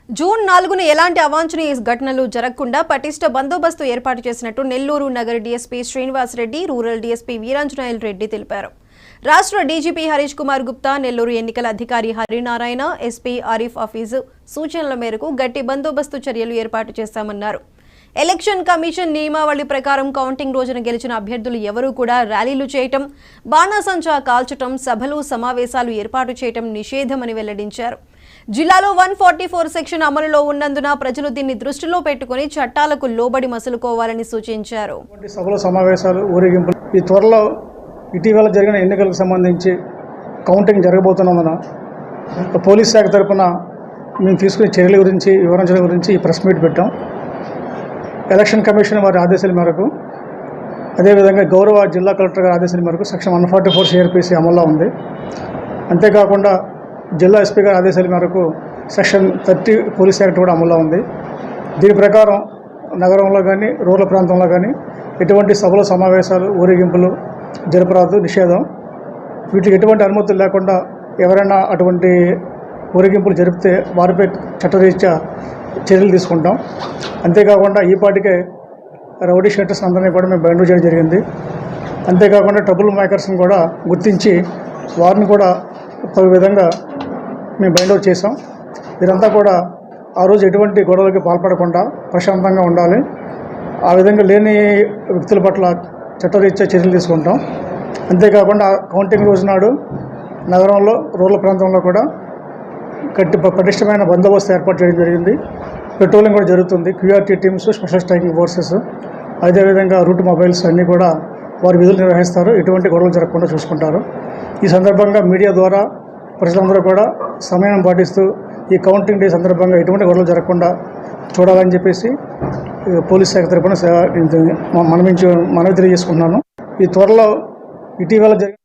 June 4న ఎలాంటి అవాంఛనీయ ఘటనలు జరగకుండా పటిష్ట బందోబస్తు ఏర్పాటు చేసినట్టు నెల్లూరు నగర DSP Srinivas Reddy, rural DSP Veeranjaneyulu Reddy తెలిపారు. రాష్ట్ర డీజీపీ హరీష్ కుమార్ గుప్తా, నెల్లూరు ఎన్నికల అధికారి హరినారాయణ, ఎస్పీ ఆరిఫ్ హఫీజ్ సూచనల మేరకు గట్టి బందోబస్తు చర్యలు ఏర్పాటు చేశామన్నారు. ఎలక్షన్ కమిషన్ నియమావళి ప్రకారం కౌంటింగ్ రోజున గెలిచిన అభ్యర్థులు ఎవరూ కూడా ర్యాలీలు చేయటం, బాణాసంచా కాల్చటం, సభలు సమావేశాలు ఏర్పాటు చేయటం నిషేధమని వెల్లడించారు. జిల్లాలో 144 సెక్షన్ అమలులో ఉన్నందున ప్రజలు దీన్ని దృష్టిలో పెట్టుకుని చట్టాలకు లోబడి మసులుకోవాలని సూచించారు. సభలు సమావేశాలు ఊరేగింపులు ఈ త్వరలో ఇటీవల జరిగిన ఎన్నికలకు సంబంధించి కౌంటింగ్ జరగబోతున్నందున పోలీస్ శాఖ తరఫున మేము తీసుకునే చర్యల గురించి వివరించడం గురించి ఈ ప్రెస్ మీట్ పెట్టాం. ఎలక్షన్ కమిషన్ వారి ఆదేశాల మేరకు, అదేవిధంగా గౌరవ జిల్లా కలెక్టర్ గారి ఆదేశాల మేరకు సెక్షన్ 144 సిఆర్పిసి అమల్లో ఉంది. అంతేకాకుండా జిల్లా ఎస్పీ గారి ఆదేశాల మేరకు సెక్షన్ 30 పోలీస్ యాక్ట్ కూడా అమల్లో ఉంది. దీని ప్రకారం నగరంలో కానీ రూరల్ ప్రాంతంలో కానీ ఎటువంటి సభలు సమావేశాలు ఊరేగింపులు జరపరాదు, నిషేధం. వీటికి ఎటువంటి అనుమతులు లేకుండా ఎవరైనా అటువంటి ఊరేగింపులు జరిపితే వారిపై చట్టరీత్యా చర్యలు తీసుకుంటాం. అంతేకాకుండా ఈ పాటికే రౌడీ షీటర్స్ అందరినీ కూడా మేము బైండ్ చేయడం జరిగింది. అంతేకాకుండా ట్రబుల్ మేకర్స్ని కూడా గుర్తించి వారిని కూడా తగు విధంగా మేము బైండ్ అవుట్ చేసాం. వీరంతా కూడా ఆ రోజు ఎటువంటి గొడవలకి పాల్పడకుండా ప్రశాంతంగా ఉండాలి. ఆ విధంగా లేని వ్యక్తుల పట్ల చట్టరీత్యా చర్యలు తీసుకుంటాం. అంతేకాకుండా కౌంటింగ్ రోజు నాడు నగరంలో రూరల్ ప్రాంతంలో కూడా పటిష్టమైన బందోబస్తు ఏర్పాటు చేయడం జరిగింది. పెట్రోలింగ్ కూడా జరుగుతుంది. QRT teams, special striking forces, అదేవిధంగా రూట్ మొబైల్స్ అన్నీ కూడా వారి విధులు నిర్వహిస్తారు. ఎటువంటి గొడవలు జరగకుండా చూసుకుంటారు. ఈ సందర్భంగా మీడియా ద్వారా ప్రజలందరూ కూడా సమయం పాటిస్తూ ఈ కౌంటింగ్ డే సందర్భంగా ఎటువంటి గొడవలు జరగకుండా చూడాలని చెప్పేసి పోలీస్ శాఖ తరఫున మనవి తెలియజేసుకుంటున్నాను. ఈ త్వరలో ఇటీవల జరిగిన